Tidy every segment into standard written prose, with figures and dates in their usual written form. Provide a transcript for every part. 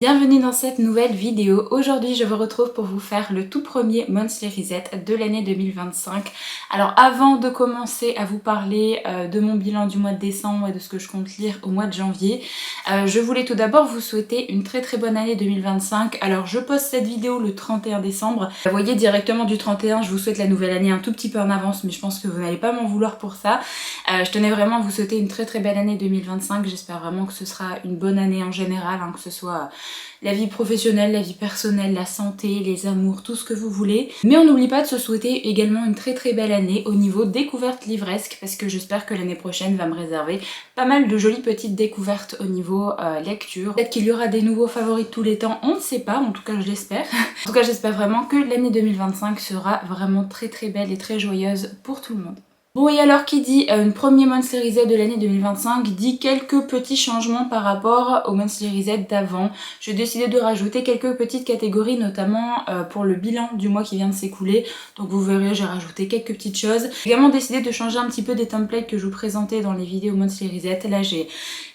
Bienvenue dans cette nouvelle vidéo. Aujourd'hui je vous retrouve pour vous faire le tout premier Monthly Reset de l'année 2025. Alors avant de commencer à vous parler de mon bilan du mois de décembre et de ce que je compte lire au mois de janvier, je voulais tout d'abord vous souhaiter une très bonne année 2025. Alors je poste cette vidéo le 31 décembre. Vous voyez directement du 31, je vous souhaite la nouvelle année un tout petit peu en avance, mais je pense que vous n'allez pas m'en vouloir pour ça. Je tenais vraiment à vous souhaiter une très belle année 2025. J'espère vraiment que ce sera une bonne année en général, que ce soit la vie professionnelle, la vie personnelle, la santé, les amours, tout ce que vous voulez. Mais on n'oublie pas de se souhaiter également une très belle année au niveau découverte livresque, parce que j'espère que l'année prochaine va me réserver pas mal de jolies petites découvertes au niveau lecture. Peut-être qu'il y aura des nouveaux favoris de tous les temps, on ne sait pas, en tout cas je l'espère. En tout cas j'espère vraiment que l'année 2025 sera vraiment très belle et très joyeuse pour tout le monde. Bon, et alors qui dit une premier Monthly Reset de l'année 2025 dit quelques petits changements par rapport au Monthly Reset d'avant. J'ai décidé de rajouter quelques petites catégories, notamment pour le bilan du mois qui vient de s'écouler. Donc vous verrez, j'ai rajouté quelques petites choses. J'ai également décidé de changer un petit peu des templates que je vous présentais dans les vidéos Monthly Reset. Là j'ai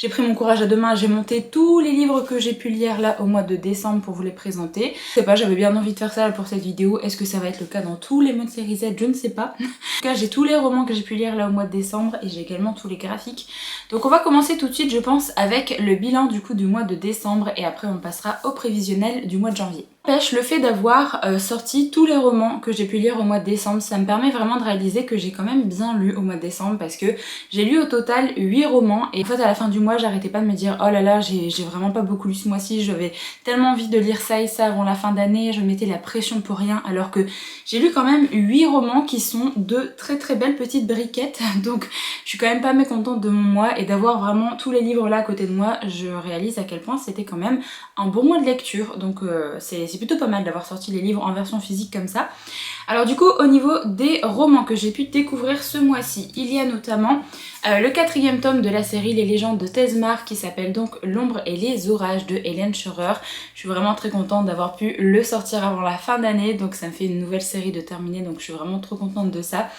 pris mon courage à deux mains, j'ai monté tous les livres que j'ai pu lire là au mois de décembre pour vous les présenter. Je sais pas, j'avais bien envie de faire ça pour cette vidéo. Est-ce que ça va être le cas dans tous les Monthly Reset? Je ne sais pas. En tout cas, j'ai tous les romans que j'ai pu lire là au mois de décembre et j'ai également tous les graphiques. Donc on va commencer tout de suite je pense avec le bilan du coup du mois de décembre et après on passera au prévisionnel du mois de janvier. Le fait d'avoir sorti tous les romans que j'ai pu lire au mois de décembre, ça me permet vraiment de réaliser que j'ai quand même bien lu au mois de décembre parce que j'ai lu au total 8 romans et en fait à la fin du mois j'arrêtais pas de me dire oh là là j'ai vraiment pas beaucoup lu ce mois-ci, j'avais tellement envie de lire ça et ça avant la fin d'année, je mettais la pression pour rien alors que j'ai lu quand même 8 romans qui sont de très belles petites briquettes donc je suis quand même pas mécontente de mon mois et d'avoir vraiment tous les livres là à côté de moi, je réalise à quel point c'était quand même un bon mois de lecture donc c'est plutôt pas mal d'avoir sorti les livres en version physique comme ça. Alors du coup au niveau des romans que j'ai pu découvrir ce mois-ci, il y a notamment le 4e tome de la série Les légendes de Tezmar qui s'appelle donc L'ombre et les orages de Hélène Scheurer. Je suis vraiment très contente d'avoir pu le sortir avant la fin d'année, donc ça me fait une nouvelle série de terminer, donc je suis vraiment trop contente de ça.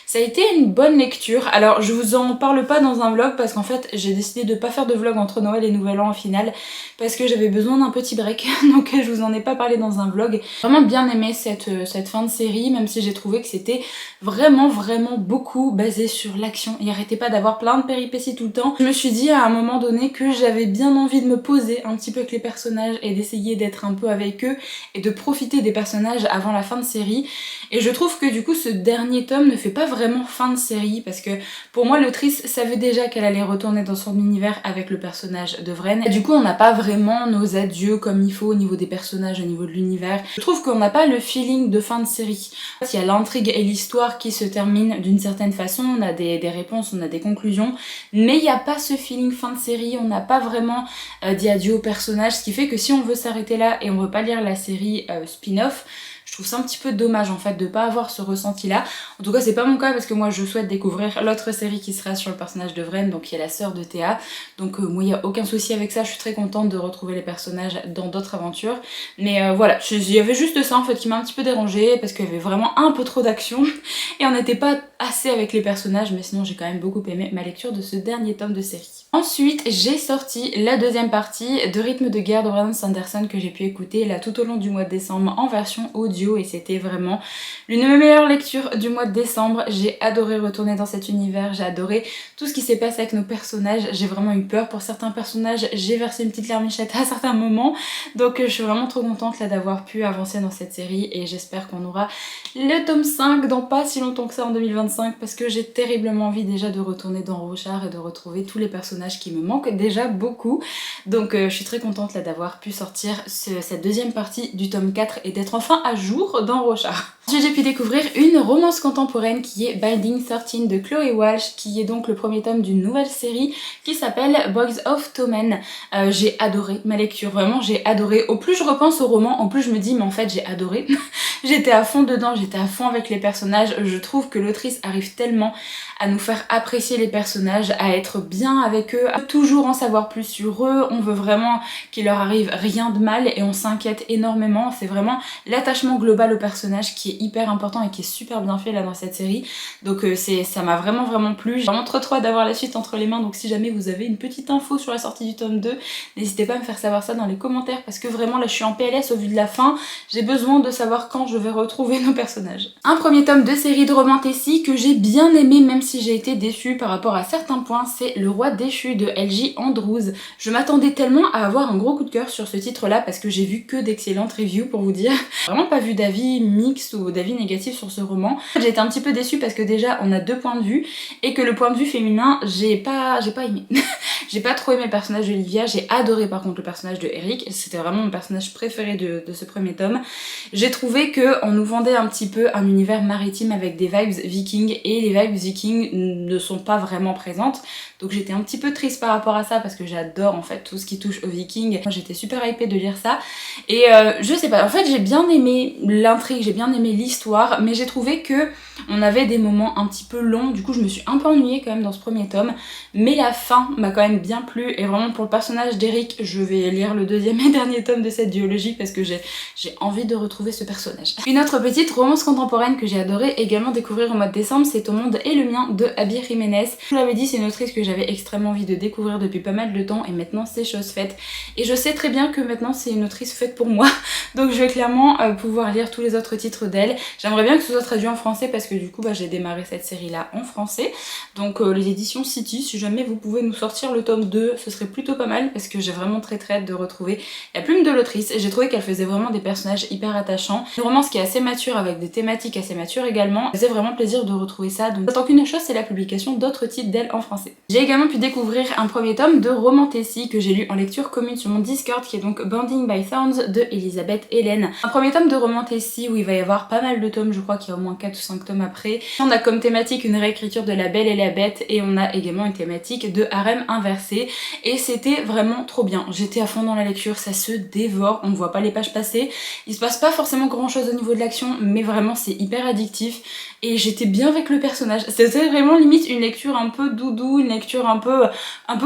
Ça a été une bonne lecture. Alors je vous en parle pas dans un vlog parce qu'en fait j'ai décidé de pas faire de vlog entre Noël et Nouvel An au final parce que j'avais besoin d'un petit break donc je vous en ai pas parlé dans un vlog. J'ai vraiment bien aimé cette fin de série même si j'ai trouvé que c'était vraiment beaucoup basé sur l'action. Il arrêtait pas d'avoir plein de péripéties tout le temps. Je me suis dit à un moment donné que j'avais bien envie de me poser un petit peu avec les personnages et d'essayer d'être un peu avec eux et de profiter des personnages avant la fin de série. Et je trouve que du coup ce dernier tome ne fait pas vraiment fin de série parce que pour moi l'autrice savait déjà qu'elle allait retourner dans son univers avec le personnage de Vren. Et du coup on n'a pas vraiment nos adieux comme il faut au niveau des personnages, au niveau de l'univers. Je trouve qu'on n'a pas le feeling de fin de série. En fait, il y a l'intrigue et l'histoire qui se terminent d'une certaine façon, on a des réponses, on a des conclusions, mais il n'y a pas ce feeling fin de série, on n'a pas vraiment dit adieu au personnage, ce qui fait que si on veut s'arrêter là et on veut pas lire la série spin-off, je trouve ça un petit peu dommage en fait de pas avoir ce ressenti là. En tout cas c'est pas mon cas parce que moi je souhaite découvrir l'autre série qui sera sur le personnage de Vren, donc qui est la sœur de Théa. Donc moi il n'y a aucun souci avec ça, je suis très contente de retrouver les personnages dans d'autres aventures. Mais voilà, il y avait juste ça en fait qui m'a un petit peu dérangée parce qu'il y avait vraiment un peu trop d'action et on n'était pas assez avec les personnages, mais sinon j'ai quand même beaucoup aimé ma lecture de ce dernier tome de série. Ensuite j'ai sorti la deuxième partie de Rythme de guerre de Brandon Sanderson que j'ai pu écouter là tout au long du mois de décembre en version audio et c'était vraiment l'une de mes meilleures lectures du mois de décembre. J'ai adoré retourner dans cet univers, j'ai adoré tout ce qui s'est passé avec nos personnages, j'ai vraiment eu peur pour certains personnages, j'ai versé une petite larmichette à certains moments, donc je suis vraiment trop contente là d'avoir pu avancer dans cette série et j'espère qu'on aura le tome 5 dans pas si longtemps que ça en 2025 parce que j'ai terriblement envie déjà de retourner dans Rochard et de retrouver tous les personnages qui me manquent déjà beaucoup, donc je suis très contente là d'avoir pu sortir cette deuxième partie du tome 4 et d'être enfin à jour dans Rochard. Ensuite j'ai pu découvrir une romance contemporaine qui est Binding 13 de Chloé Walsh, qui est donc le premier tome d'une nouvelle série qui s'appelle Boys of Tommen. J'ai adoré ma lecture, vraiment j'ai adoré. Au plus je repense au roman, en plus je me dis mais en fait j'ai adoré. J'étais à fond dedans, j'étais à fond avec les personnages. Je trouve que l'autrice arrive tellement à nous faire apprécier les personnages, à être bien avec eux, à toujours en savoir plus sur eux. On veut vraiment qu'il leur arrive rien de mal et on s'inquiète énormément. C'est vraiment l'attachement global au personnage qui est hyper important et qui est super bien fait là dans cette série. Donc ça m'a vraiment plu. J'ai vraiment trop hâte d'avoir la suite entre les mains. Donc si jamais vous avez une petite info sur la sortie du tome 2, n'hésitez pas à me faire savoir ça dans les commentaires parce que vraiment là je suis en PLS au vu de la fin. J'ai besoin de savoir quand je vais retrouver nos personnages. Un premier tome de série de Romantasy que j'ai bien aimé même si j'ai été déçue par rapport à certains points, c'est Le Roi déchu de L.J. Andrews. Je m'attendais tellement à avoir un gros coup de cœur sur ce titre là parce que j'ai vu que d'excellentes reviews pour vous dire. Vraiment pas vu d'avis mixtes ou d'avis négatifs sur ce roman. J'ai été un petit peu déçue parce que déjà on a deux points de vue et que le point de vue féminin j'ai pas aimé. J'ai pas trop aimé le personnage d'Olivia, j'ai adoré par contre le personnage de Eric, c'était vraiment mon personnage préféré de ce premier tome. J'ai trouvé qu'on nous vendait un petit peu un univers maritime avec des vibes vikings et les vibes vikings ne sont pas vraiment présentes. Donc j'étais un petit peu triste par rapport à ça parce que j'adore en fait tout ce qui touche aux vikings. J'étais super hypée de lire ça et je sais pas, en fait j'ai bien aimé l'intrigue, j'ai bien aimé l'histoire, mais j'ai trouvé que on avait des moments un petit peu longs, du coup je me suis un peu ennuyée quand même dans ce premier tome, mais la fin m'a quand même bien plu et vraiment pour le personnage d'Eric, je vais lire le deuxième et dernier tome de cette duologie parce que j'ai envie de retrouver ce personnage. Une autre petite romance contemporaine que j'ai adoré également découvrir au mois de décembre, c'est Ton monde et le mien de Abby Jiménez. Je vous l'avais dit, c'est une autrice que j'avais extrêmement envie de découvrir depuis pas mal de temps et maintenant c'est chose faite. Et je sais très bien que maintenant c'est une autrice faite pour moi, donc je vais clairement pouvoir lire tous les autres titres d'elle. J'aimerais bien que ce soit traduit en français parce que du coup j'ai démarré cette série là en français. Donc les éditions City, si jamais vous pouvez nous sortir le tome 2, ce serait plutôt pas mal parce que j'ai vraiment très hâte de retrouver la plume de l'autrice. J'ai trouvé qu'elle faisait vraiment des personnages hyper attachants. Une romance qui est assez mature avec des thématiques assez matures également. Ça faisait vraiment plaisir de retrouver ça. Donc j'attends qu'une chose, c'est la publication d'autres titres d'elle en français. J'ai également pu découvrir un premier tome de Romantasy que j'ai lu en lecture commune sur mon Discord qui est donc Bonding by Thorns de Elisabeth Hélène. Un premier tome de Romantasy où il va y avoir pas mal de tomes, je crois qu'il y a au moins 4 ou 5 tomes après. On a comme thématique une réécriture de La Belle et la Bête et on a également une thématique de harem inversé et c'était vraiment trop bien. J'étais à fond dans la lecture, ça se dévore, on ne voit pas les pages passer. Il se passe pas forcément grand chose au niveau de l'action mais vraiment c'est hyper addictif et j'étais bien avec le personnage. C'était vraiment limite une lecture un peu doudou, une lecture un peu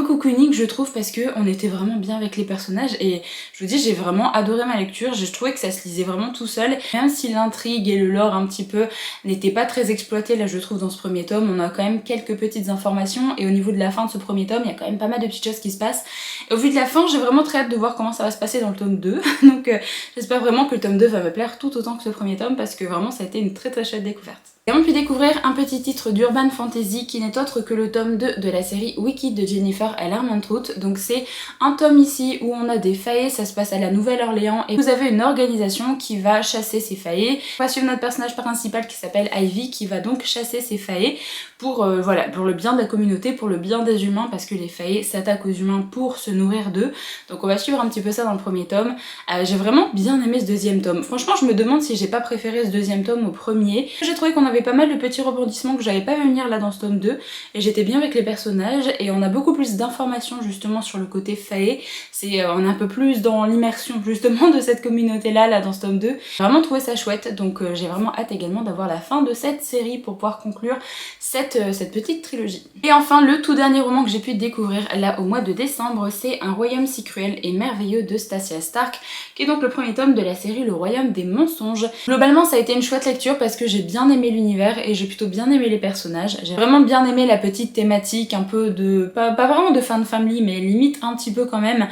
cocooning je trouve parce que on était vraiment bien avec les personnages et je vous dis j'ai vraiment adoré ma lecture. Je trouvais que ça se lisait vraiment tout seul même si l'intrigue et le lore un petit peu n'étaient pas très exploités là je trouve dans ce premier tome. On a quand même quelques petites informations et au niveau de la fin de ce premier tome il y a quand même pas mal de petites choses qui se passent et au vu de la fin j'ai vraiment très hâte de voir comment ça va se passer dans le tome 2 donc j'espère vraiment que le tome 2 va me plaire tout autant que ce premier tome parce que vraiment ça a été une très chouette découverte. J'ai également pu découvrir un petit titre d'Urban Fantasy qui n'est autre que le tome 2 de la série Wicked de Jennifer L. Armentrout. Donc c'est un tome ici où on a des faillés, ça se passe à la Nouvelle-Orléans et vous avez une organisation qui va chasser ces faillés. On va suivre notre personnage principal qui s'appelle Ivy qui va donc chasser ces faillés pour, voilà, pour le bien de la communauté, pour le bien des humains parce que les faillés s'attaquent aux humains pour se nourrir d'eux. Donc on va suivre un petit peu ça dans le premier tome. J'ai vraiment bien aimé ce deuxième tome. Franchement je me demande si j'ai pas préféré ce deuxième tome au premier. J'ai trouvé qu'on avait pas mal de petits rebondissements que j'avais pas vu venir là dans ce tome 2 et j'étais bien avec les personnages et on a beaucoup plus d'informations justement sur le côté faé. On est un peu plus dans l'immersion justement de cette communauté là dans ce tome 2. J'ai vraiment trouvé ça chouette donc j'ai vraiment hâte également d'avoir la fin de cette série pour pouvoir conclure cette petite trilogie. Et enfin le tout dernier roman que j'ai pu découvrir là au mois de décembre, c'est Un royaume si cruel et merveilleux de Stacia Stark qui est donc le premier tome de la série Le royaume des mensonges. Globalement ça a été une chouette lecture parce que j'ai bien aimé l'univers et j'ai plutôt bien aimé les personnages. J'ai vraiment bien aimé la petite thématique un peu de, pas vraiment de fan family mais limite un petit peu quand même,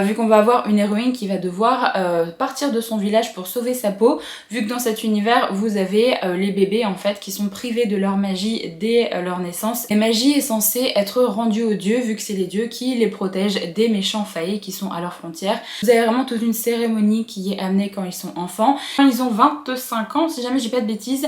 vu qu'on va avoir une héroïne qui va devoir partir de son village pour sauver sa peau, vu que dans cet univers vous avez les bébés en fait qui sont privés de leur magie dès leur naissance. La magie est censée être rendue aux dieux vu que c'est les dieux qui les protègent des méchants faillis qui sont à leurs frontières. Vous avez vraiment toute une cérémonie qui est amenée quand ils sont enfants. Quand ils ont 25 ans, si jamais j'ai pas de bêtises,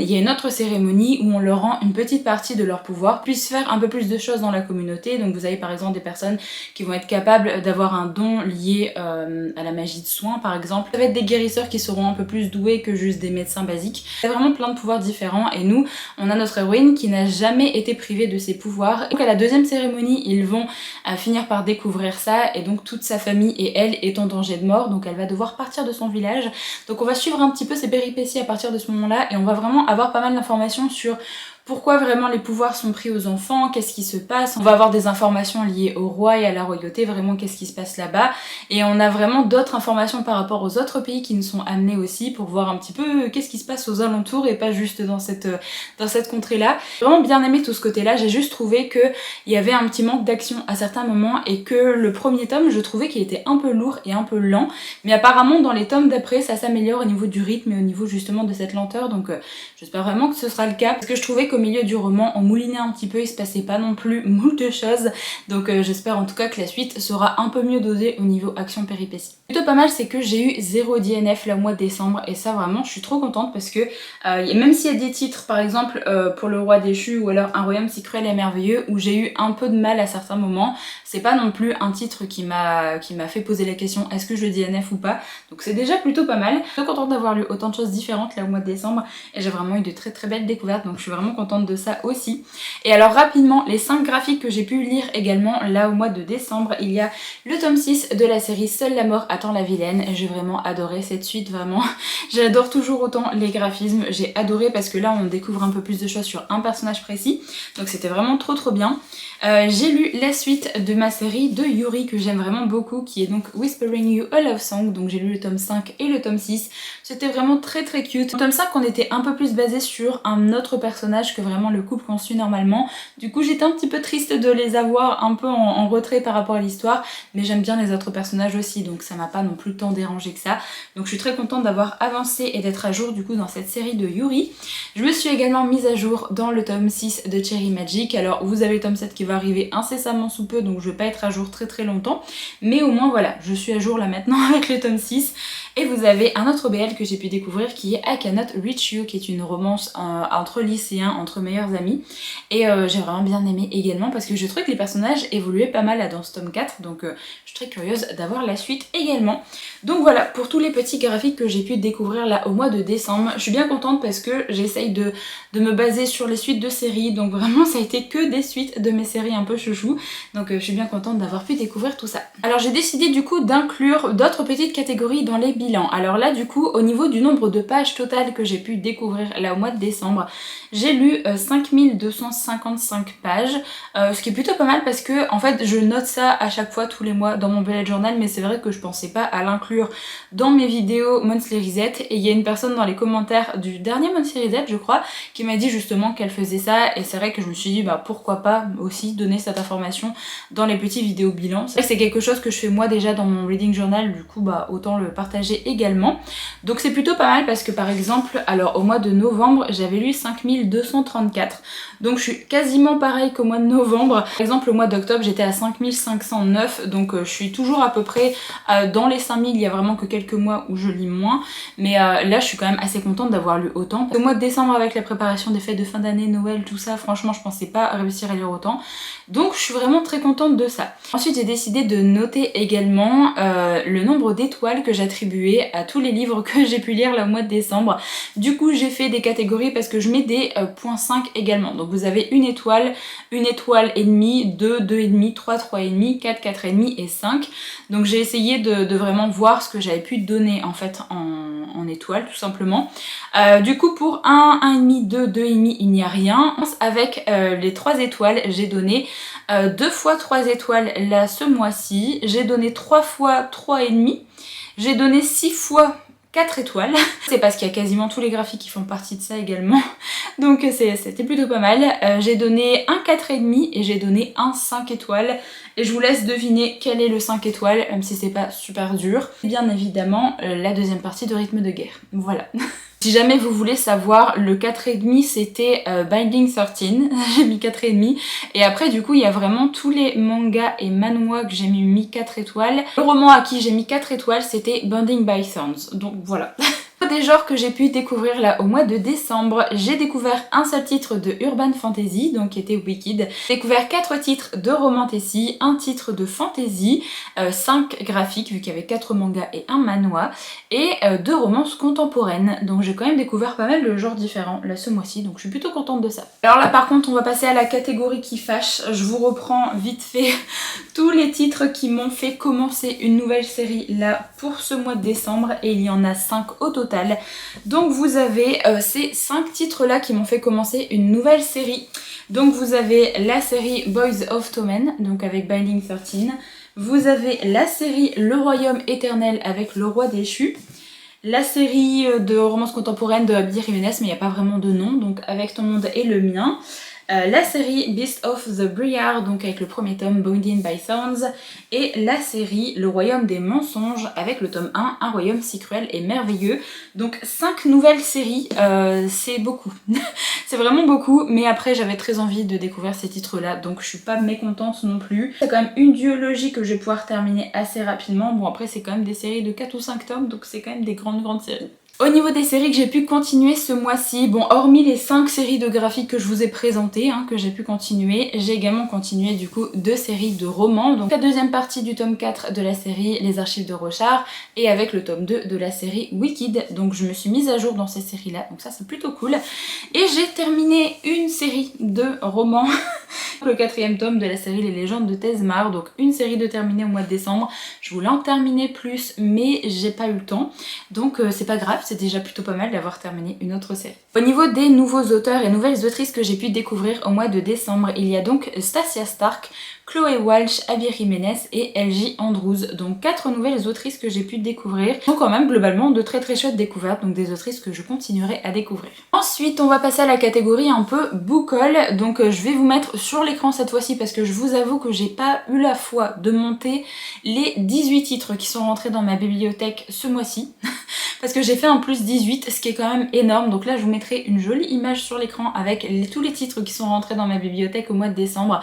il y a une autre cérémonie où on leur rend une petite partie de leur pouvoir, puissent faire un peu plus de choses dans la communauté. Donc vous avez par exemple des personnes qui vont être capables d'avoir un don lié à la magie de soins par exemple. Ça va être des guérisseurs qui seront un peu plus doués que juste des médecins basiques. Il y a vraiment plein de pouvoirs différents et nous, on a notre héroïne qui n'a jamais été privée de ses pouvoirs. Donc à la deuxième cérémonie, ils vont finir par découvrir ça et donc toute sa famille et elle est en danger de mort, donc elle va devoir partir de son village. Donc on va suivre un petit peu ses péripéties à partir de ce moment-là et on va vraiment avoir pas mal d'informations sur pourquoi vraiment les pouvoirs sont pris aux enfants, qu'est-ce qui se passe. On va avoir des informations liées au roi et à la royauté, vraiment qu'est-ce qui se passe là-bas. Et on a vraiment d'autres informations par rapport aux autres pays qui nous sont amenés aussi pour voir un petit peu qu'est-ce qui se passe aux alentours et pas juste dans cette contrée-là. J'ai vraiment bien aimé tout ce côté-là, j'ai juste trouvé qu'il y avait un petit manque d'action à certains moments et que le premier tome, je trouvais qu'il était un peu lourd et un peu lent. Mais apparemment dans les tomes d'après, ça s'améliore au niveau du rythme et au niveau justement de cette lenteur. Donc j'espère vraiment que ce sera le cas parce que je trouvais qu'au milieu du roman, on moulinait un petit peu, il se passait pas non plus moult de choses. Donc j'espère en tout cas que la suite sera un peu mieux dosée au niveau action péripéties. Plutôt pas mal, c'est que j'ai eu 0 DNF le mois de décembre et ça vraiment je suis trop contente parce que même s'il y a des titres par exemple pour le roi déchu ou alors un royaume si cruel et merveilleux où j'ai eu un peu de mal à certains moments, c'est pas non plus un titre qui m'a fait poser la question est-ce que je DNF ou pas, donc c'est déjà plutôt pas mal. Je suis contente d'avoir lu autant de choses différentes là au mois de décembre et j'ai vraiment eu de très très belles découvertes, donc je suis vraiment contente de ça aussi. Et alors rapidement, les 5 graphiques que j'ai pu lire également là au mois de décembre, il y a le tome 6 de la série Seule la mort attend la vilaine. J'ai vraiment adoré cette suite, vraiment. J'adore toujours autant les graphismes, j'ai adoré parce que là on découvre un peu plus de choses sur un personnage précis, donc c'était vraiment trop bien. J'ai lu la suite de ma série de Yuri que j'aime vraiment beaucoup, qui est donc Whispering You a Love Song, donc j'ai lu le tome 5 et le tome 6, c'était vraiment très cute. Au tome 5 on était un peu plus basé sur un autre personnage que vraiment le couple qu'on suit normalement, du coup j'étais un petit peu triste de les avoir un peu en retrait par rapport à l'histoire, mais j'aime bien les autres personnages aussi, donc ça m'a pas non plus tant dérangé que ça, donc je suis très contente d'avoir avancé et d'être à jour du coup dans cette série de Yuri. Je me suis également mise à jour dans le tome 6 de Cherry Magic, alors vous avez le tome 7 qui va arriver incessamment sous peu, donc je vais pas être à jour très longtemps, mais au moins voilà, je suis à jour là maintenant avec le tome 6. Et vous avez un autre BL que j'ai pu découvrir qui est I Cannot Reach You, qui est une romance entre lycéens, entre meilleurs amis. Et j'ai vraiment bien aimé également parce que je trouvais que les personnages évoluaient pas mal là dans ce tome 4, donc je suis très curieuse d'avoir la suite également. Donc voilà pour tous les petits graphiques que j'ai pu découvrir là au mois de décembre. Je suis bien contente parce que j'essaye de me baser sur les suites de séries, donc vraiment ça a été que des suites de mes séries un peu chouchou, donc je suis bien contente d'avoir pu découvrir tout ça. Alors j'ai décidé du coup d'inclure d'autres petites catégories dans les bilans. Alors là du coup au niveau du nombre de pages totales que j'ai pu découvrir là au mois de décembre, j'ai lu 5255 pages, ce qui est plutôt pas mal parce que en fait je note ça à chaque fois tous les mois dans mon bullet journal, mais c'est vrai que je pensais pas à l'inclure dans mes vidéos Monthly Reset, et il y a une personne dans les commentaires du dernier Monthly Reset je crois qui m'a dit justement qu'elle faisait ça, et c'est vrai que je me suis dit bah pourquoi pas aussi donner cette information dans les petits vidéos bilans. C'est quelque chose que je fais moi déjà dans mon reading journal, du coup bah autant le partager également. Donc c'est plutôt pas mal parce que par exemple, alors au mois de novembre j'avais lu 5234, donc je suis quasiment pareil qu'au mois de novembre. Par exemple au mois d'octobre j'étais à 5509, donc je suis toujours à peu près dans les 5000, il y a vraiment que quelques mois où je lis moins, mais là je suis quand même assez contente d'avoir lu autant. Au mois de décembre avec la préparation des fêtes de fin d'année, Noël, tout ça, franchement je pensais pas réussir à lire autant, donc je suis vraiment très contente de ça. Ensuite j'ai décidé de noter également le nombre d'étoiles que j'attribuais à tous les livres que j'ai pu lire le mois de décembre. Du coup j'ai fait des catégories parce que je mets des points 5 également, donc vous avez une étoile et demie, 2, 2,5, 3, 3,5, 4, 4,5 et 5. Donc j'ai essayé de vraiment voir ce que j'avais pu donner en fait en étoiles tout simplement. Du coup pour 1, 1,5, 2, 2,5 il n'y a rien. Avec les 3 étoiles j'ai donné 2 fois 3 étoiles là ce mois-ci, j'ai donné 3 fois 3,5, j'ai donné 6 fois 4 étoiles. C'est parce qu'il y a quasiment tous les graphiques qui font partie de ça également. Donc c'était plutôt pas mal. J'ai donné un 4,5 et j'ai donné un 5 étoiles. Et je vous laisse deviner quel est le 5 étoiles, même si c'est pas super dur. Bien évidemment, la deuxième partie de Rythme de guerre. Voilà. Si jamais vous voulez savoir, le 4,5 c'était Binding 13, j'ai mis 4,5. Et après du coup il y a vraiment tous les mangas et manhwa que j'ai mis 4 étoiles. Le roman à qui j'ai mis 4 étoiles c'était Binding by Thorns, donc voilà. Des genres que j'ai pu découvrir là au mois de décembre, j'ai découvert un seul titre de Urban Fantasy, donc qui était Wicked. J'ai découvert 4 titres de romantasy, un titre de fantasy, 5 graphiques vu qu'il y avait 4 mangas et un manhwa, et 2 romances contemporaines. Donc j'ai quand même découvert pas mal de genres différents là ce mois-ci, donc je suis plutôt contente de ça. Alors là par contre on va passer à la catégorie qui fâche. Je vous reprends vite fait tous les titres qui m'ont fait commencer une nouvelle série là pour ce mois de décembre, et il y en a 5 au total. Donc vous avez ces 5 titres là qui m'ont fait commencer une nouvelle série. Donc vous avez la série Boys of Tommen, donc avec Binding 13. Vous avez la série Le Royaume Éternel avec Le Roi Déchu. La série de romance contemporaine de Abdi Jiménez, mais il n'y a pas vraiment de nom, donc avec Ton Monde et le Mien. La série Beast of the Briar, donc avec le premier tome Bounded by Thorns, et la série Le Royaume des Mensonges avec le tome 1, Un Royaume si cruel et merveilleux. Donc 5 nouvelles séries, c'est beaucoup. C'est vraiment beaucoup, mais après j'avais très envie de découvrir ces titres-là, donc je suis pas mécontente non plus. C'est quand même une duologie que je vais pouvoir terminer assez rapidement. Bon après c'est quand même des séries de 4 ou 5 tomes, donc c'est quand même des grandes séries. Au niveau des séries que j'ai pu continuer ce mois-ci, bon hormis les 5 séries de graphiques que je vous ai présentées, que j'ai pu continuer, j'ai également continué du coup 2 séries de romans. Donc la deuxième partie du tome 4 de la série Les Archives de Rochard, et avec le tome 2 de la série Wicked. Donc je me suis mise à jour dans ces séries là, donc ça c'est plutôt cool. Et j'ai terminé une série de romans, le 4e tome de la série Les Légendes de Tezmar, donc une série de terminée au mois de décembre. Je voulais en terminer plus mais j'ai pas eu le temps, donc c'est pas grave. C'est déjà plutôt pas mal d'avoir terminé une autre série. Au niveau des nouveaux auteurs et nouvelles autrices que j'ai pu découvrir au mois de décembre, il y a donc Stacia Stark, Chloé Walsh, Abby Jiménez et LJ Andrews. Donc 4 nouvelles autrices que j'ai pu découvrir. Donc quand même globalement de très chouettes découvertes, donc des autrices que je continuerai à découvrir. Ensuite on va passer à la catégorie un peu book haul. Donc je vais vous mettre sur l'écran cette fois-ci parce que je vous avoue que j'ai pas eu la foi de monter les 18 titres qui sont rentrés dans ma bibliothèque ce mois-ci. Parce que j'ai fait en plus 18, ce qui est quand même énorme. Donc là je vous mettrai une jolie image sur l'écran avec tous les titres qui sont rentrés dans ma bibliothèque au mois de décembre.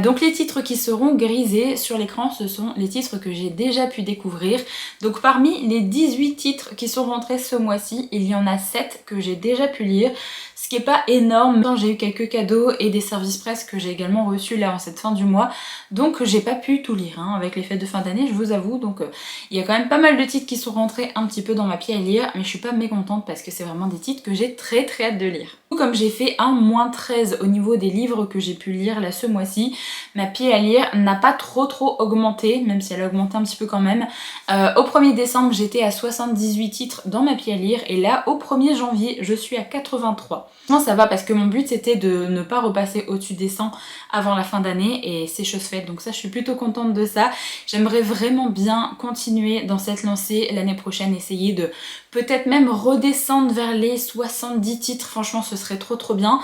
Donc les titres qui seront grisés sur l'écran, ce sont les titres que j'ai déjà pu découvrir. Donc parmi les 18 titres qui sont rentrés ce mois-ci, il y en a 7 que j'ai déjà pu lire. Ce qui est pas énorme, j'ai eu quelques cadeaux et des services presse que j'ai également reçus là en cette fin du mois, donc j'ai pas pu tout lire avec les fêtes de fin d'année, je vous avoue. Donc il y a quand même pas mal de titres qui sont rentrés un petit peu dans ma pile à lire, mais je suis pas mécontente parce que c'est vraiment des titres que j'ai très hâte de lire. Comme j'ai fait un -13 au niveau des livres que j'ai pu lire là ce mois-ci, ma pile à lire n'a pas trop augmenté, même si elle a augmenté un petit peu quand même. Au 1er décembre j'étais à 78 titres dans ma pile à lire, et là au 1er janvier je suis à 83. Non, ça va parce que mon but c'était de ne pas repasser au-dessus des 100 avant la fin d'année, et c'est chose faite, donc ça je suis plutôt contente de ça. J'aimerais vraiment bien continuer dans cette lancée l'année prochaine, essayer de peut-être même redescendre vers les 70 titres, franchement ce serait trop bien.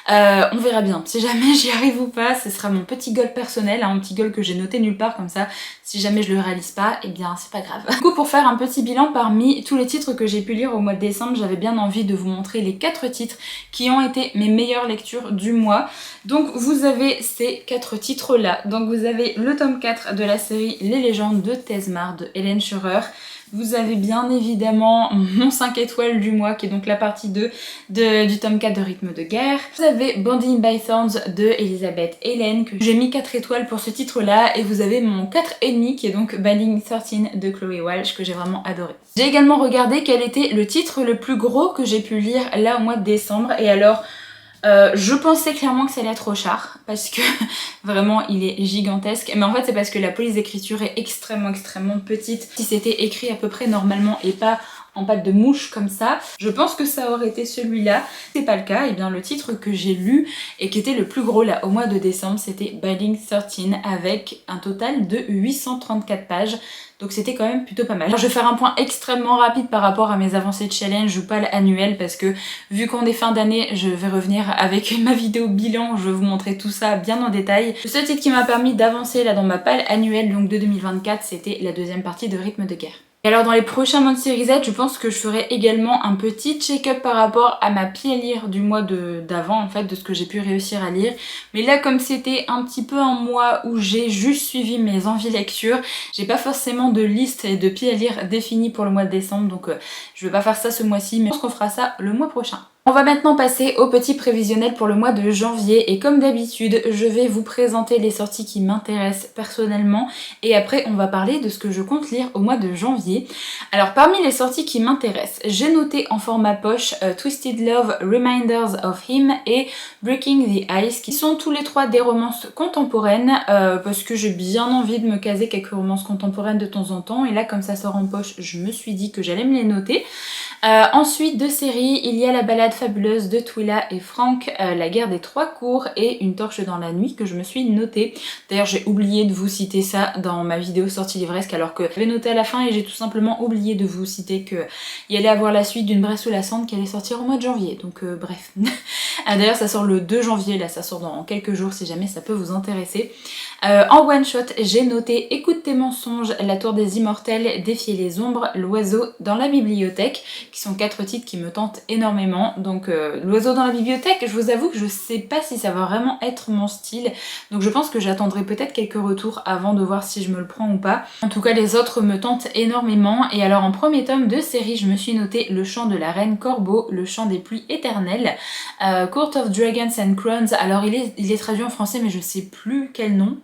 On verra bien, si jamais j'y arrive ou pas, ce sera mon petit goal personnel, un petit goal que j'ai noté nulle part, comme ça si jamais je le réalise pas, eh bien c'est pas grave. Du coup pour faire un petit bilan parmi tous les titres que j'ai pu lire au mois de décembre, j'avais bien envie de vous montrer les 4 titres qui ont été mes meilleures lectures du mois. Donc vous avez ces 4 titres là, donc vous avez le tome 4 de la série Les Légendes de Tezmar de Hélène Schurer. Vous avez bien évidemment mon 5 étoiles du mois qui est donc la partie 2 du tome 4 de Rythme de guerre. Vous avez Bounded by Thorns de Elisabeth Hélène que j'ai mis 4 étoiles pour ce titre là, et vous avez mon 4,5 qui est donc Binding 13 de Chloé Walsh que j'ai vraiment adoré. J'ai également regardé quel était le titre le plus gros que j'ai pu lire là au mois de décembre, et alors je pensais clairement que ça allait être Rochard parce que vraiment il est gigantesque, mais en fait c'est parce que la police d'écriture est extrêmement petite. Si c'était écrit à peu près normalement et pas en pâte de mouche comme ça, je pense que ça aurait été celui-là. C'est pas le cas, et bien le titre que j'ai lu et qui était le plus gros là au mois de décembre, c'était Binding 13 avec un total de 834 pages. Donc c'était quand même plutôt pas mal. Alors, je vais faire un point extrêmement rapide par rapport à mes avancées de challenge ou pas annuel, parce que vu qu'on est fin d'année, je vais revenir avec ma vidéo bilan, je vais vous montrer tout ça bien en détail. Le seul titre qui m'a permis d'avancer là dans ma palle annuelle donc de 2024, c'était la deuxième partie de Rythme de guerre. Et alors dans les prochains Monthly Reset, je pense que je ferai également un petit check-up par rapport à ma pile à lire du mois d'avant en fait, de ce que j'ai pu réussir à lire. Mais là comme c'était un petit peu un mois où j'ai juste suivi mes envies lecture, j'ai pas forcément de liste et de pile à lire définie pour le mois de décembre, donc je vais pas faire ça ce mois-ci, mais je pense qu'on fera ça le mois prochain. On va maintenant passer au petit prévisionnel pour le mois de janvier et comme d'habitude je vais vous présenter les sorties qui m'intéressent personnellement et après on va parler de ce que je compte lire au mois de janvier. Alors parmi les sorties qui m'intéressent, j'ai noté en format poche Twisted Love, Reminders of Him et Breaking the Ice qui sont tous les trois des romances contemporaines parce que j'ai bien envie de me caser quelques romances contemporaines de temps en temps et là comme ça sort en poche je me suis dit que j'allais me les noter. Ensuite de séries, il y a La Balade fabuleuse de Twila et Frank, La guerre des trois cours et Une torche dans la nuit que je me suis notée. D'ailleurs j'ai oublié de vous citer ça dans ma vidéo sortie livresque alors que j'avais noté à la fin et j'ai tout simplement oublié de vous citer qu'il y allait avoir la suite d'Une Bresse sous la cendre qui allait sortir au mois de janvier. Donc bref. D'ailleurs ça sort le 2 janvier, là ça sort dans quelques jours si jamais ça peut vous intéresser. En one shot, j'ai noté Écoute tes mensonges, La tour des immortels, Défier les ombres, L'oiseau dans la bibliothèque, qui sont 4 titres qui me tentent énormément. Donc L'oiseau dans la bibliothèque, je vous avoue que je sais pas si ça va vraiment être mon style, donc je pense que j'attendrai peut-être quelques retours avant de voir si je me le prends ou pas. En tout cas les autres me tentent énormément et alors en premier tome de série, je me suis noté Le chant de la reine Corbeau, Le chant des pluies éternelles, Court of Dragons and Crowns. Alors il est traduit en français mais je sais plus quel nom.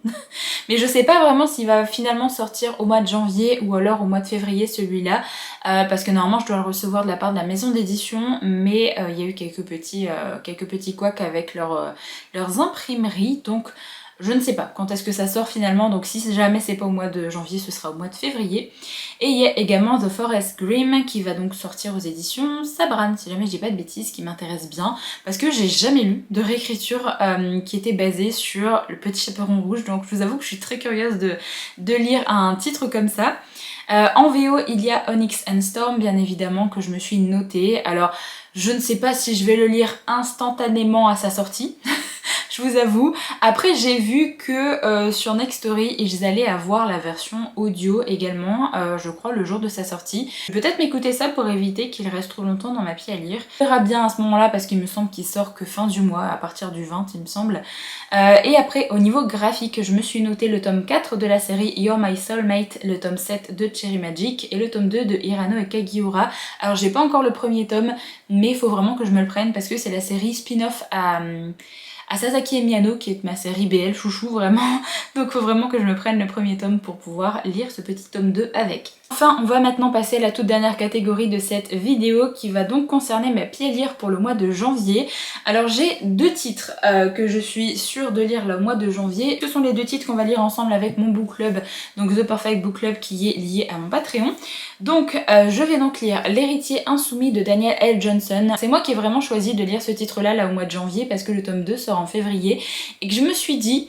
Mais je sais pas vraiment s'il va finalement sortir au mois de janvier ou alors au mois de février celui-là parce que normalement je dois le recevoir de la part de la maison d'édition mais il y a eu quelques petits couacs avec leurs imprimeries donc je ne sais pas quand est-ce que ça sort finalement, donc si jamais c'est pas au mois de janvier, ce sera au mois de février. Et il y a également The Forest Grimm qui va donc sortir aux éditions Sabran, si jamais je dis pas de bêtises, qui m'intéresse bien, parce que j'ai jamais lu de réécriture qui était basée sur Le Petit Chaperon Rouge, donc je vous avoue que je suis très curieuse de lire un titre comme ça. En VO, il y a Onyx and Storm, bien évidemment, que je me suis notée. Alors, je ne sais pas si je vais le lire instantanément à sa sortie. Je vous avoue. Après j'ai vu que sur Nextory ils allaient avoir la version audio également, je crois le jour de sa sortie. Je vais peut-être m'écouter ça pour éviter qu'il reste trop longtemps dans ma pile à lire. On verra bien à ce moment là parce qu'il me semble qu'il sort que fin du mois, à partir du 20 il me semble. Et après au niveau graphique je me suis noté le tome 4 de la série You're My Soulmate, le tome 7 de Cherry Magic et le tome 2 de Hirano et Kagiura. Alors j'ai pas encore le premier tome mais il faut vraiment que je me le prenne parce que c'est la série spin-off à Sasaki et Miyano qui est ma série BL chouchou vraiment, donc faut vraiment que je me prenne le premier tome pour pouvoir lire ce petit tome 2 avec. Enfin on va maintenant passer à la toute dernière catégorie de cette vidéo qui va donc concerner ma pile à lire pour le mois de janvier. Alors j'ai 2 titres que je suis sûre de lire le mois de janvier. Ce sont les 2 titres qu'on va lire ensemble avec mon book club, donc The Perfect Book Club qui est lié à mon Patreon. Donc je vais donc lire L'héritier insoumis de Daniel L. Johnson. C'est moi qui ai vraiment choisi de lire ce titre là au mois de janvier parce que le tome 2 sort en février et que je me suis dit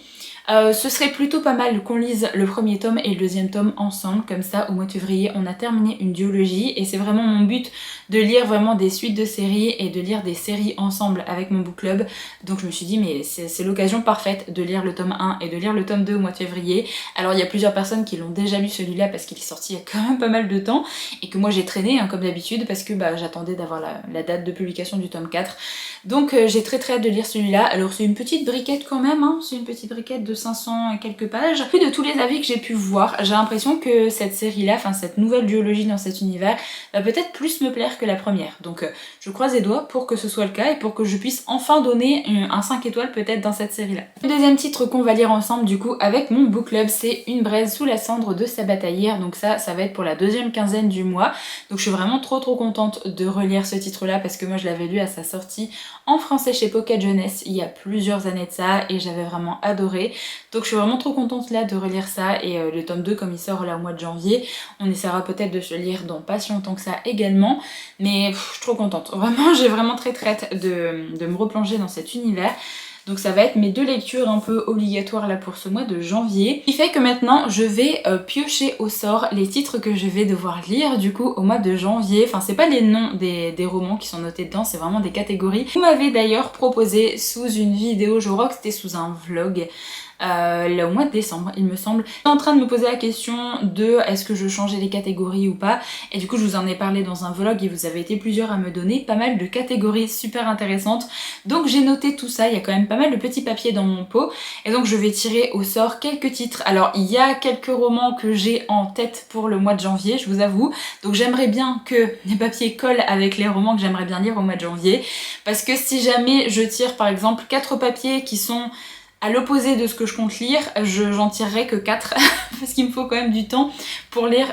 ce serait plutôt pas mal qu'on lise le premier tome et le deuxième tome ensemble, comme ça au mois de février on a terminé une duologie et c'est vraiment mon but de lire vraiment des suites de séries et de lire des séries ensemble avec mon book club. Donc je me suis dit mais c'est l'occasion parfaite de lire le tome 1 et de lire le tome 2 au mois de février. Alors il y a plusieurs personnes qui l'ont déjà lu celui-là parce qu'il est sorti il y a quand même pas mal de temps et que moi j'ai traîné comme d'habitude parce que j'attendais d'avoir la date de publication du tome 4. Donc j'ai très hâte de lire celui-là. Alors c'est une petite briquette quand même, hein. C'est une petite briquette de 500 et quelques pages. Puis de tous les avis que j'ai pu voir, j'ai l'impression que cette série-là, enfin cette nouvelle duologie dans cet univers, va peut-être plus me plaire que la première. Donc je croise les doigts pour que ce soit le cas et pour que je puisse enfin donner un 5 étoiles peut-être dans cette série-là. Le deuxième titre qu'on va lire ensemble du coup avec mon book club, c'est Une braise sous la cendre de Sabataïr. Donc ça va être pour la deuxième quinzaine du mois. Donc je suis vraiment trop contente de relire ce titre-là parce que moi je l'avais lu à sa sortie en français chez Pocket Jeunesse il y a plusieurs années de ça et j'avais vraiment adoré. Donc je suis vraiment trop contente là de relire ça et le tome 2 comme il sort là au mois de janvier, on essaiera peut-être de se le lire dans pas si longtemps que ça également, mais je suis trop contente. Vraiment j'ai vraiment très hâte de me replonger dans cet univers. Donc ça va être mes 2 lectures un peu obligatoires là pour ce mois de janvier. Ce qui fait que maintenant je vais piocher au sort les titres que je vais devoir lire du coup au mois de janvier. Enfin c'est pas les noms des romans qui sont notés dedans, c'est vraiment des catégories. Vous m'avez d'ailleurs proposé sous une vidéo, je crois que c'était sous un vlog, au mois de décembre il me semble. Je suis en train de me poser la question de est-ce que je changeais les catégories ou pas, et du coup je vous en ai parlé dans un vlog et vous avez été plusieurs à me donner pas mal de catégories super intéressantes. Donc j'ai noté tout ça, il y a quand même pas mal de petits papiers dans mon pot et donc je vais tirer au sort quelques titres. Alors il y a quelques romans que j'ai en tête pour le mois de janvier, je vous avoue, donc j'aimerais bien que les papiers collent avec les romans que j'aimerais bien lire au mois de janvier, parce que si jamais je tire par exemple 4 papiers qui sont à l'opposé de ce que je compte lire, j'en tirerai que 4 parce qu'il me faut quand même du temps pour lire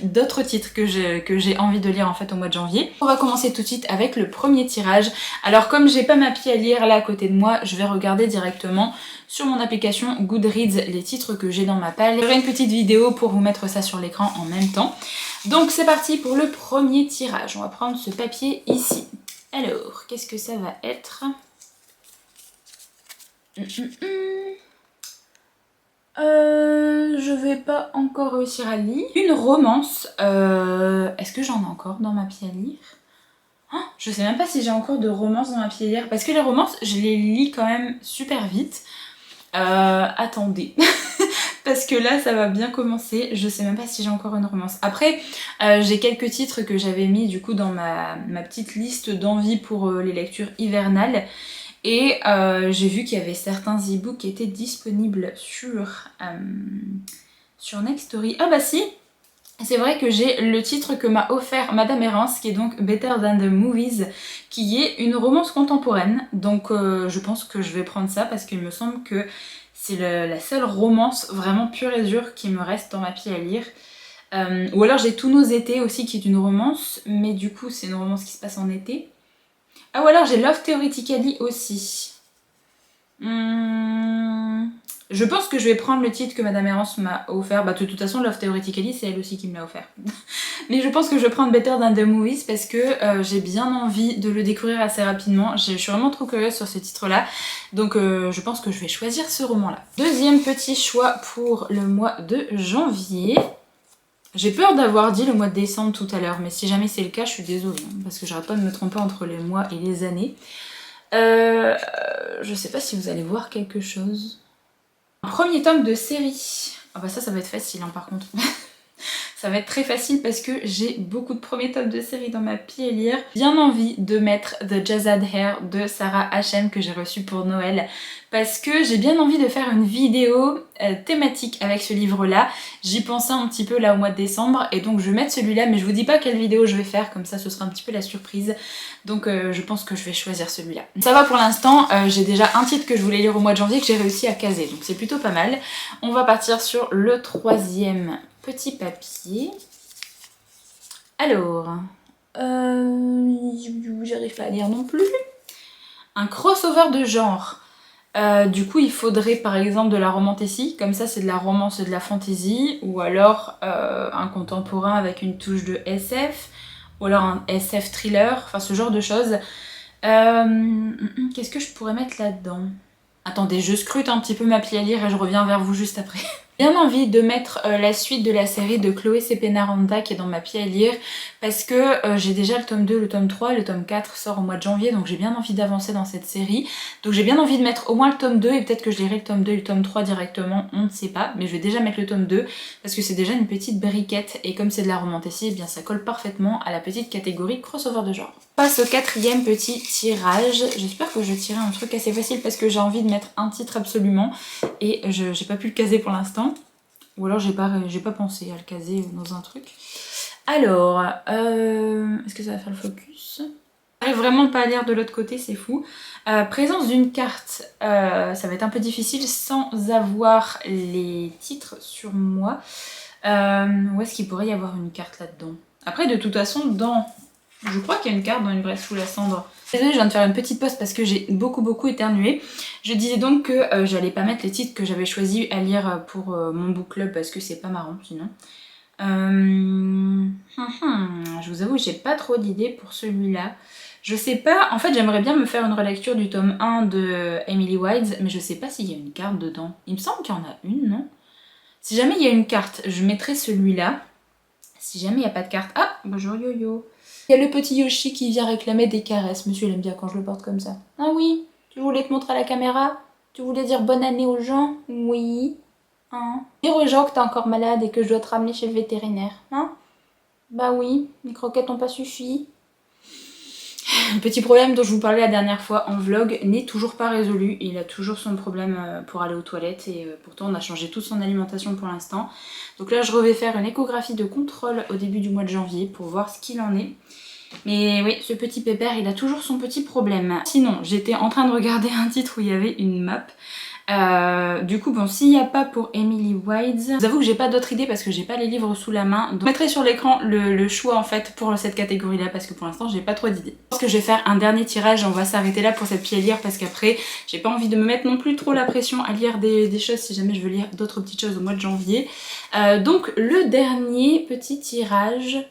d'autres titres que j'ai envie de lire en fait au mois de janvier. On va commencer tout de suite avec le premier tirage. Alors comme j'ai pas ma pile à lire là à côté de moi, je vais regarder directement sur mon application Goodreads les titres que j'ai dans ma palle. J'aurai une petite vidéo pour vous mettre ça sur l'écran en même temps. Donc c'est parti pour le premier tirage. On va prendre ce papier ici. Alors, qu'est-ce que ça va être ? Je vais pas encore réussir à lire. Une romance. Est-ce que j'en ai encore dans ma pile à lire ? Oh, je sais même pas si j'ai encore de romances dans ma pile à lire. Parce que les romances, je les lis quand même super vite. Attendez. Parce que là, ça va bien commencer. Je sais même pas si j'ai encore une romance. Après, j'ai quelques titres que j'avais mis du coup dans ma petite liste d'envie pour les lectures hivernales. Et j'ai vu qu'il y avait certains e-books qui étaient disponibles sur Nextory. Ah bah si, c'est vrai que j'ai le titre que m'a offert Madame Errance, qui est donc Better Than the Movies, qui est une romance contemporaine. Donc je pense que je vais prendre ça parce qu'il me semble que c'est la seule romance vraiment pure et dure qui me reste dans ma pile à lire. Ou alors j'ai Tous nos étés aussi, qui est une romance, mais du coup c'est une romance qui se passe en été. Ah ou alors j'ai Love Theoretically aussi. Je pense que je vais prendre le titre que Madame Errance m'a offert. Bah de toute façon Love Theoretically c'est elle aussi qui me l'a offert. Mais je pense que je vais prendre Better Than the Movies parce que j'ai bien envie de le découvrir assez rapidement. Je suis vraiment trop curieuse sur ce titre là. Donc je pense que je vais choisir ce roman là. Deuxième petit choix pour le mois de janvier. J'ai peur d'avoir dit le mois de décembre tout à l'heure, mais si jamais c'est le cas, je suis désolée, hein, parce que j'arrête pas de me tromper entre les mois et les années. Je sais pas si vous allez voir quelque chose. Un premier tome de série. Ah bah ça va être facile hein, par contre. Ça va être très facile parce que j'ai beaucoup de premiers tomes de série dans ma pile à lire. Bien envie de mettre The Jazzed Hair de Sarah H.M. que j'ai reçu pour Noël. Parce que j'ai bien envie de faire une vidéo thématique avec ce livre-là. J'y pensais un petit peu là au mois de décembre et donc je vais mettre celui-là, mais je vous dis pas quelle vidéo je vais faire, comme ça ce sera un petit peu la surprise. Donc je pense que je vais choisir celui-là. Ça va pour l'instant, j'ai déjà un titre que je voulais lire au mois de janvier que j'ai réussi à caser, donc c'est plutôt pas mal. On va partir sur le troisième petit papier. Alors, j'arrive pas à lire non plus. Un crossover de genre. Du coup il faudrait par exemple de la romantécie, comme ça c'est de la romance et de la fantasy, ou alors un contemporain avec une touche de SF, ou alors un SF thriller, enfin ce genre de choses. Qu'est-ce que je pourrais mettre là-dedans ? Attendez, je scrute un petit peu ma pile à lire et je reviens vers vous juste après. Bien envie de mettre la suite de la série de Chloé Sepenaranda qui est dans ma pile à lire parce que j'ai déjà le tome 2, le tome 3, le tome 4 sort au mois de janvier, donc j'ai bien envie d'avancer dans cette série. Donc j'ai bien envie de mettre au moins le tome 2 et peut-être que je lirai le tome 2 et le tome 3 directement, on ne sait pas, mais je vais déjà mettre le tome 2 parce que c'est déjà une petite briquette et comme c'est de la romantécie, eh bien ça colle parfaitement à la petite catégorie crossover de genre. On passe au quatrième petit tirage. J'espère que je tirerai un truc assez facile parce que j'ai envie de mettre un titre absolument et j'ai pas pu le caser pour l'instant. Ou alors j'ai pas pensé à le caser dans un truc. Alors, est-ce que ça va faire le focus ? J'arrive vraiment pas à lire de l'autre côté, c'est fou. Présence d'une carte, ça va être un peu difficile sans avoir les titres sur moi. Où est-ce qu'il pourrait y avoir une carte là-dedans ? Après, de toute façon, je crois qu'il y a une carte dans Une vraie sous la cendre. Désolée, je viens de faire une petite pause parce que j'ai beaucoup éternué. Je disais donc que j'allais pas mettre les titres que j'avais choisi à lire pour mon book club parce que c'est pas marrant sinon. Je vous avoue, j'ai pas trop d'idées pour celui-là. Je sais pas, en fait j'aimerais bien me faire une relecture du tome 1 de Emily Wilde, mais je sais pas s'il y a une carte dedans. Il me semble qu'il y en a une, non ? Si jamais il y a une carte, je mettrai celui-là. Si jamais il n'y a pas de carte... Ah, bonjour Yo-Yo. Il y a le petit Yoshi qui vient réclamer des caresses. Monsieur, il aime bien quand je le porte comme ça. Ah oui, tu voulais te montrer à la caméra ? Tu voulais dire bonne année aux gens? Oui. Hein? Dire aux gens que t'es encore malade et que je dois te ramener chez le vétérinaire. Hein? Bah oui, les croquettes n'ont pas suffi. Le petit problème dont je vous parlais la dernière fois en vlog n'est toujours pas résolu. Il a toujours son problème pour aller aux toilettes et pourtant on a changé toute son alimentation pour l'instant. Donc là je vais faire une échographie de contrôle au début du mois de janvier pour voir ce qu'il en est. Mais oui, ce petit pépère, il a toujours son petit problème. Sinon, j'étais en train de regarder un titre où il y avait une map. Du coup, bon, s'il n'y a pas pour Emily Wides, je vous avoue que j'ai pas d'autre idée parce que j'ai pas les livres sous la main. Donc, je mettrai sur l'écran le choix en fait pour cette catégorie-là parce que pour l'instant, j'ai pas trop d'idées. Je pense que je vais faire un dernier tirage, on va s'arrêter là pour cette pied à lire parce qu'après, j'ai pas envie de me mettre non plus trop la pression à lire des choses si jamais je veux lire d'autres petites choses au mois de janvier. Donc, le dernier petit tirage,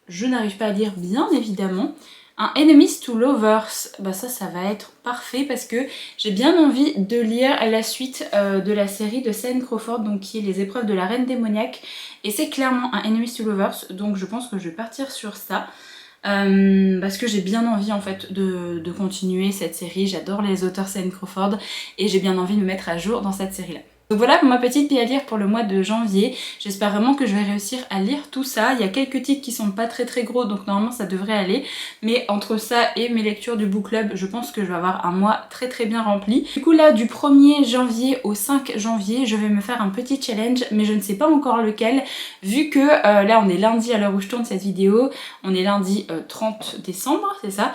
je n'arrive pas à lire bien évidemment. Un Enemies to Lovers, bah ça va être parfait parce que j'ai bien envie de lire la suite de la série de Céline Crawford, donc qui est les épreuves de la reine démoniaque. Et c'est clairement un Enemies to Lovers, donc je pense que je vais partir sur ça. Parce que j'ai bien envie en fait de continuer cette série, j'adore les auteurs Céline Crawford et j'ai bien envie de me mettre à jour dans cette série-là. Donc voilà pour ma petite pile à lire pour le mois de janvier. J'espère vraiment que je vais réussir à lire tout ça. Il y a quelques titres qui sont pas très gros, donc normalement ça devrait aller. Mais entre ça et mes lectures du book club, je pense que je vais avoir un mois très bien rempli. Du coup là, du 1er janvier au 5 janvier, je vais me faire un petit challenge, mais je ne sais pas encore lequel, vu que là on est lundi à l'heure où je tourne cette vidéo, on est lundi 30 décembre, c'est ça.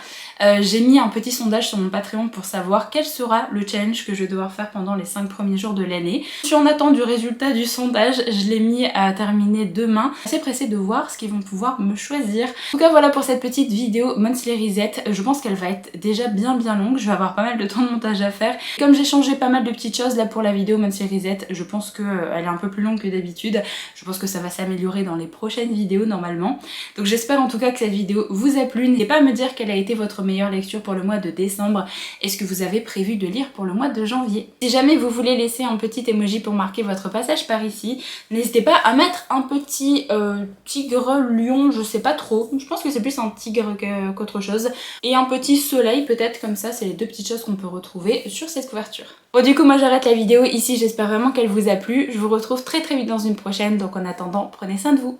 J'ai mis un petit sondage sur mon Patreon pour savoir quel sera le challenge que je vais devoir faire pendant les 5 premiers jours de l'année. Je suis en attente du résultat du sondage, je l'ai mis à terminer demain. Assez pressée de voir ce qu'ils vont pouvoir me choisir. En tout cas voilà pour cette petite vidéo Monthly Reset. Je pense qu'elle va être déjà bien longue, je vais avoir pas mal de temps de montage à faire. Comme j'ai changé pas mal de petites choses là pour la vidéo Monthly Reset, je pense qu'elle est un peu plus longue que d'habitude. Je pense que ça va s'améliorer dans les prochaines vidéos normalement. Donc j'espère en tout cas que cette vidéo vous a plu. N'hésitez pas à me dire quelle a été votre meilleure lecture pour le mois de décembre et ce que vous avez prévu de lire pour le mois de janvier. Si jamais vous voulez laisser un petit emoji pour marquer votre passage par ici, n'hésitez pas à mettre un petit tigre, lion, je sais pas trop, je pense que c'est plus un tigre qu'autre chose, et un petit soleil peut-être, comme ça c'est les deux petites choses qu'on peut retrouver sur cette couverture. Bon du coup moi j'arrête la vidéo ici, j'espère vraiment qu'elle vous a plu, je vous retrouve très vite dans une prochaine, donc en attendant prenez soin de vous.